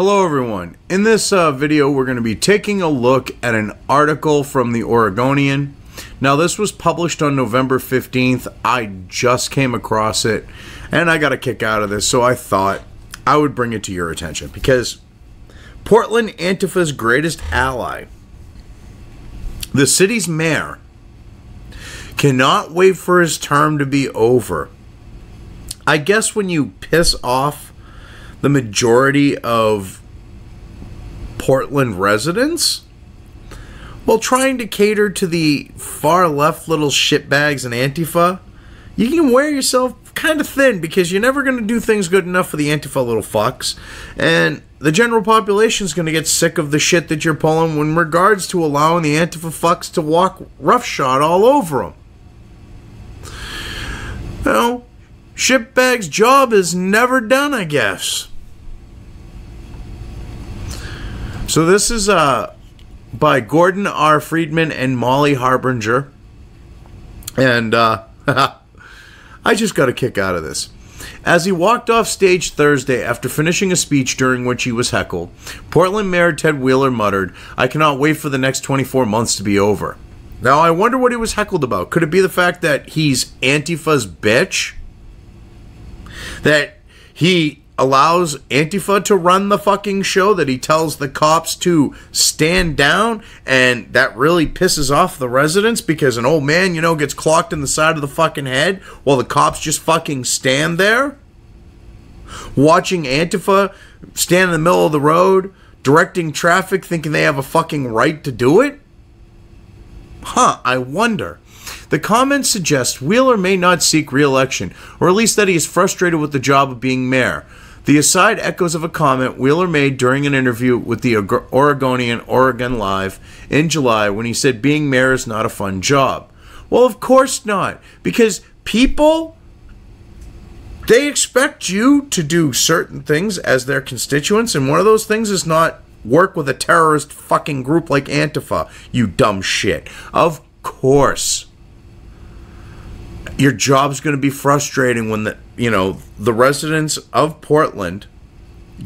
Hello everyone. In this video we're going to be taking a look at an article from the Oregonian. Now this was published on November 15th. I just came across it and I got a kick out of this, so I thought I would bring it to your attention because Portland Antifa's greatest ally, the city's mayor, cannot wait for his term to be over. I guess when you piss off the majority of Portland residents, while trying to cater to the far left little shitbags and Antifa, you can wear yourself kind of thin because you're never going to do things good enough for the Antifa little fucks, and the general population is going to get sick of the shit that you're pulling in regards to allowing the Antifa fucks to walk roughshod all over them. You know, shitbag's job is never done, I guess. So this is by Gordon R. Friedman and Molly Harbinger. And I just got a kick out of this. As he walked off stage Thursday after finishing a speech during which he was heckled, Portland Mayor Ted Wheeler muttered, "I cannot wait for the next 24 months to be over." Now, I wonder what he was heckled about. Could it be the fact that he's Antifa's bitch? That he allows Antifa to run the fucking show, that he tells the cops to stand down, and that really pisses off the residents because an old man, you know, gets clocked in the side of the fucking head while the cops just fucking stand there watching Antifa stand in the middle of the road directing traffic, thinking they have a fucking right to do it? I wonder. The comments suggest Wheeler may not seek re-election, or at least that he is frustrated with the job of being mayor. The aside echoes of a comment Wheeler made during an interview with the Oregonian Oregon Live in July when he said being mayor is not a fun job. Well, of course not, because people, they expect you to do certain things as their constituents, and one of those things is not work with a terrorist fucking group like Antifa, you dumb shit. Of course. Your job's going to be frustrating when the residents of Portland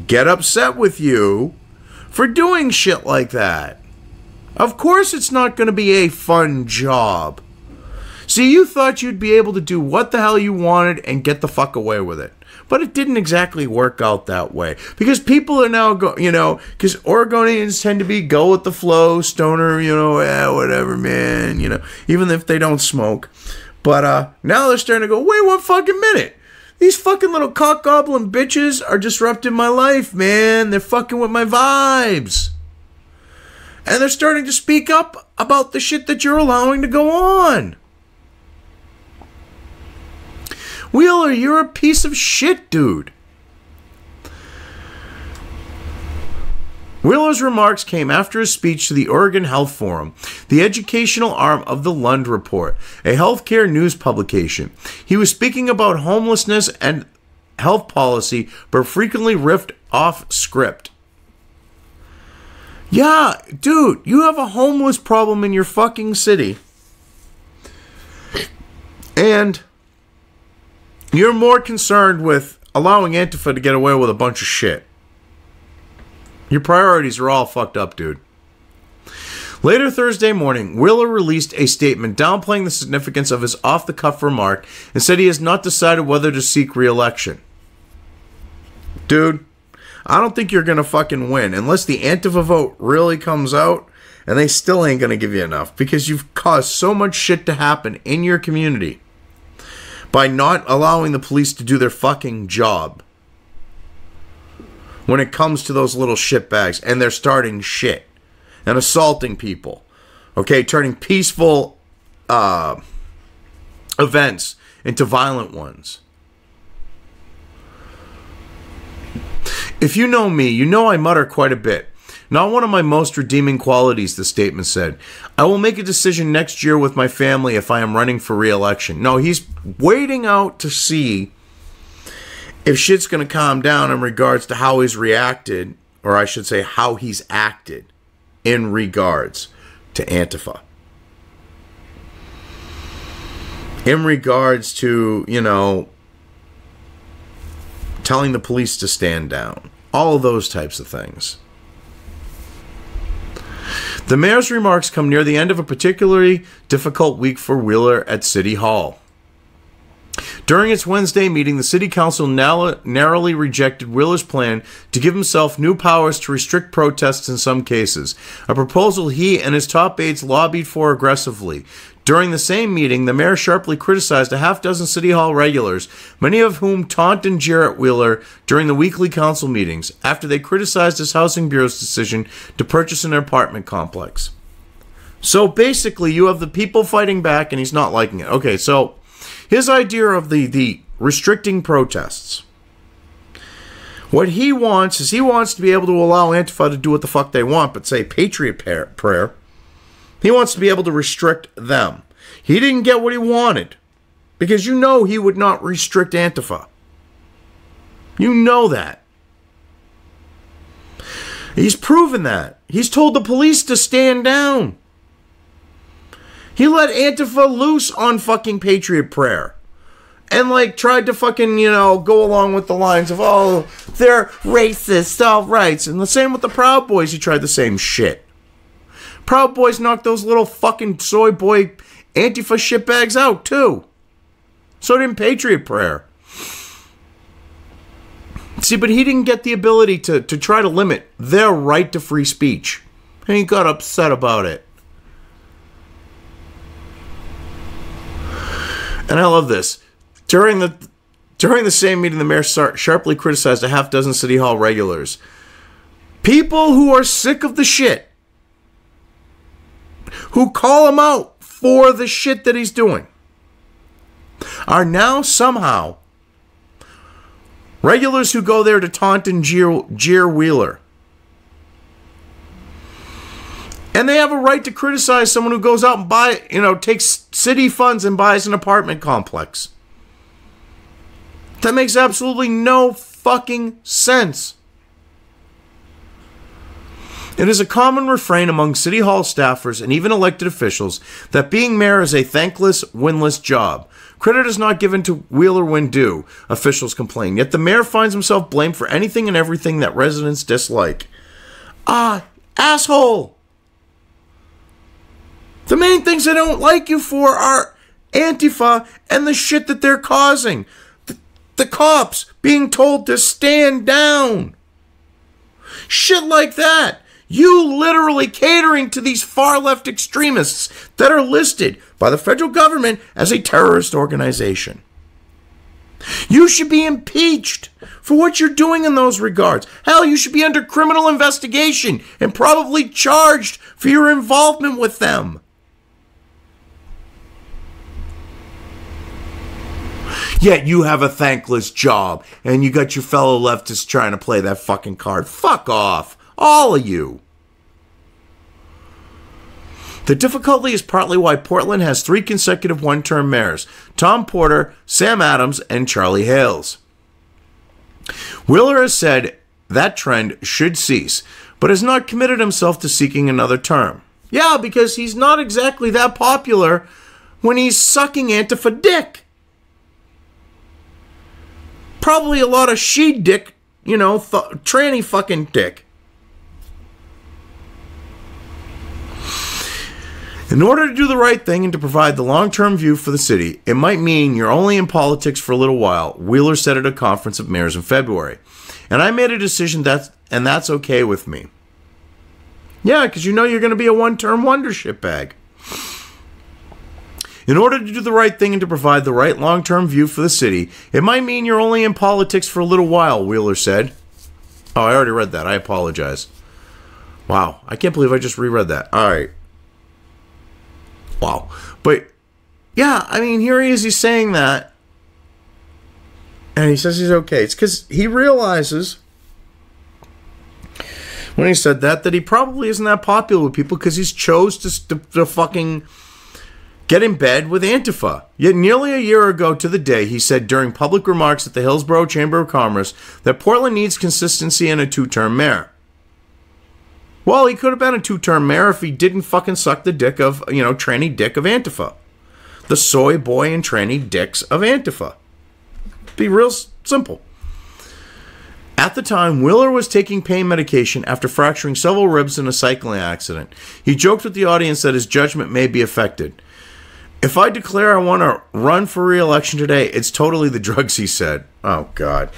get upset with you for doing shit like that. Of course it's not going to be a fun job. See, you thought you'd be able to do what the hell you wanted and get the fuck away with it. But it didn't exactly work out that way. Because people are now, because Oregonians tend to be go with the flow, stoner, whatever, man, even if they don't smoke. But now they're starting to go, wait one fucking minute. These fucking little cock goblin bitches are disrupting my life, man. They're fucking with my vibes. And they're starting to speak up about the shit that you're allowing to go on. Wheeler, you're a piece of shit, dude. Wheeler's remarks came after his speech to the Oregon Health Forum, the educational arm of the Lund Report, a healthcare news publication. He was speaking about homelessness and health policy, but frequently riffed off script. Yeah, dude, you have a homeless problem in your fucking city. And you're more concerned with allowing Antifa to get away with a bunch of shit. Your priorities are all fucked up, dude. Later Thursday morning, Wheeler released a statement downplaying the significance of his off-the-cuff remark and said he has not decided whether to seek re-election. Dude, I don't think you're going to fucking win unless the Antifa vote really comes out, and they still ain't going to give you enough because you've caused so much shit to happen in your community by not allowing the police to do their fucking job. When it comes to those little shitbags, and they're starting shit and assaulting people, okay, turning peaceful events into violent ones. If you know me, you know I mutter quite a bit. Not one of my most redeeming qualities, the statement said. I will make a decision next year with my family if I am running for re-election. No, he's waiting out to see if shit's going to calm down in regards to how he's reacted, or I should say how he's acted in regards to Antifa. In regards to, telling the police to stand down. All of those types of things. The mayor's remarks come near the end of a particularly difficult week for Wheeler at City Hall. During its Wednesday meeting, the city council narrowly rejected Wheeler's plan to give himself new powers to restrict protests in some cases, a proposal he and his top aides lobbied for aggressively. During the same meeting, the mayor sharply criticized a half dozen City Hall regulars, many of whom taunt and jeer at Wheeler during the weekly council meetings, after they criticized his housing bureau's decision to purchase an apartment complex. So basically, you have the people fighting back, and he's not liking it. Okay, so his idea of the restricting protests. What he wants is he wants to be able to allow Antifa to do what the fuck they want, but say Patriot Prayer. He wants to be able to restrict them. He didn't get what he wanted, because you know he would not restrict Antifa. You know that. He's proven that. He's told the police to stand down. He let Antifa loose on fucking Patriot Prayer. And, like, tried to fucking, go along with the lines of, oh, they're racist, all rights. And the same with the Proud Boys. He tried the same shit. Proud Boys knocked those little fucking soy boy Antifa shitbags out, too. So did Patriot Prayer. See, but he didn't get the ability to try to limit their right to free speech. And he got upset about it. And I love this. During the same meeting, the mayor sharply criticized a half dozen City Hall regulars. People who are sick of the shit. Who call him out for the shit that he's doing. Are now somehow regulars who go there to taunt and jeer Wheeler. And they have a right to criticize someone who goes out and takes city funds and buys an apartment complex. That makes absolutely no fucking sense. It is a common refrain among City Hall staffers and even elected officials that being mayor is a thankless, winless job. Credit is not given to Wheeler when due, officials complain. Yet the mayor finds himself blamed for anything and everything that residents dislike. Asshole! The main things I don't like you for are Antifa and the shit that they're causing. The cops being told to stand down. Shit like that. You literally catering to these far left extremists that are listed by the federal government as a terrorist organization. You should be impeached for what you're doing in those regards. Hell, you should be under criminal investigation and probably charged for your involvement with them. Yet you have a thankless job, and you got your fellow leftists trying to play that fucking card. Fuck off. All of you. The difficulty is partly why Portland has 3 consecutive one-term mayors: Tom Porter, Sam Adams, and Charlie Hales. Wheeler has said that trend should cease, but has not committed himself to seeking another term. Yeah, because he's not exactly that popular when he's sucking Antifa dick. Probably a lot of she dick, tranny fucking dick. In order to do the right thing and to provide the long-term view for the city, it might mean you're only in politics for a little while, Wheeler said at a conference of mayors in February. And I made a decision and that's okay with me. Yeah, because you're going to be a one-term wonder shitbag. In order to do the right thing and to provide the right long-term view for the city, it might mean you're only in politics for a little while, Wheeler said. Oh, I already read that. I apologize. Wow. I can't believe I just reread that. All right. Wow. But, yeah, I mean, here he is. He's saying that. And he says he's okay. It's because he realizes, when he said that he probably isn't that popular with people because he's chose to fucking get in bed with Antifa. Yet nearly a year ago to the day, he said during public remarks at the Hillsborough Chamber of Commerce that Portland needs consistency and a 2-term mayor. Well, he could have been a 2-term mayor if he didn't fucking suck the dick of, tranny dick of Antifa. The soy boy and tranny dicks of Antifa. Be real simple. At the time, Wheeler was taking pain medication after fracturing several ribs in a cycling accident. He joked with the audience that his judgment may be affected. If I declare I want to run for re-election today, it's totally the drugs, he said. Oh, God.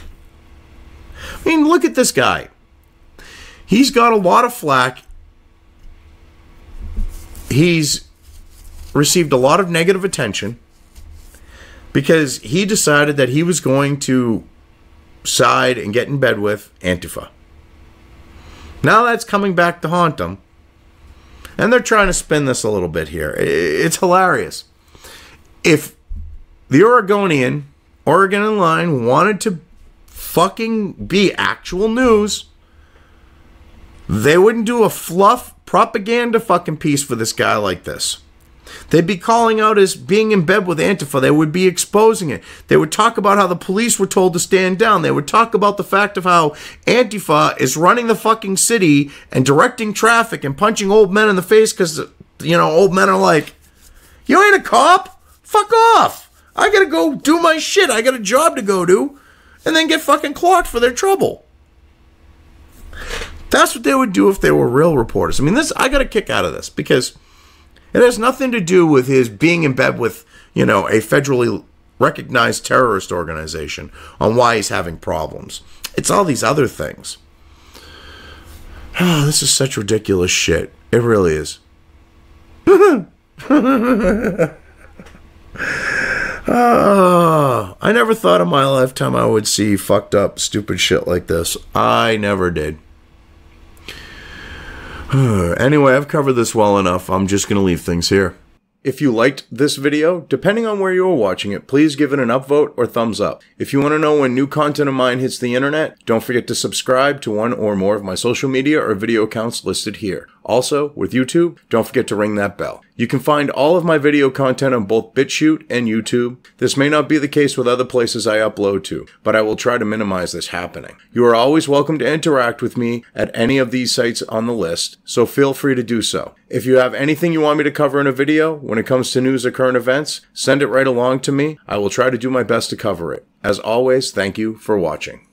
I mean, look at this guy. He's got a lot of flack. He's received a lot of negative attention because he decided that he was going to side and get in bed with Antifa. Now that's coming back to haunt him. And they're trying to spin this a little bit here. It's hilarious. If the Oregonian, Oregon in Line, wanted to fucking be actual news, they wouldn't do a fluff propaganda fucking piece for this guy like this. They'd be calling out as being in bed with Antifa. They would be exposing it. They would talk about how the police were told to stand down. They would talk about the fact of how Antifa is running the fucking city and directing traffic and punching old men in the face because, old men are like, you ain't a cop? Fuck off. I gotta go do my shit. I got a job to go do. And then get fucking clocked for their trouble. That's what they would do if they were real reporters. I mean, I got a kick out of this because it has nothing to do with his being in bed with, a federally recognized terrorist organization on why he's having problems. It's all these other things. Oh, this is such ridiculous shit. It really is. I never thought in my lifetime I would see fucked up, stupid shit like this. I never did. Anyway, I've covered this well enough. I'm just going to leave things here. If you liked this video, depending on where you are watching it, please give it an upvote or thumbs up. If you want to know when new content of mine hits the internet, don't forget to subscribe to one or more of my social media or video accounts listed here. Also, with YouTube, don't forget to ring that bell. You can find all of my video content on both BitChute and YouTube. This may not be the case with other places I upload to, but I will try to minimize this happening. You are always welcome to interact with me at any of these sites on the list, so feel free to do so. If you have anything you want me to cover in a video, when it comes to news or current events, send it right along to me. I will try to do my best to cover it. As always, thank you for watching.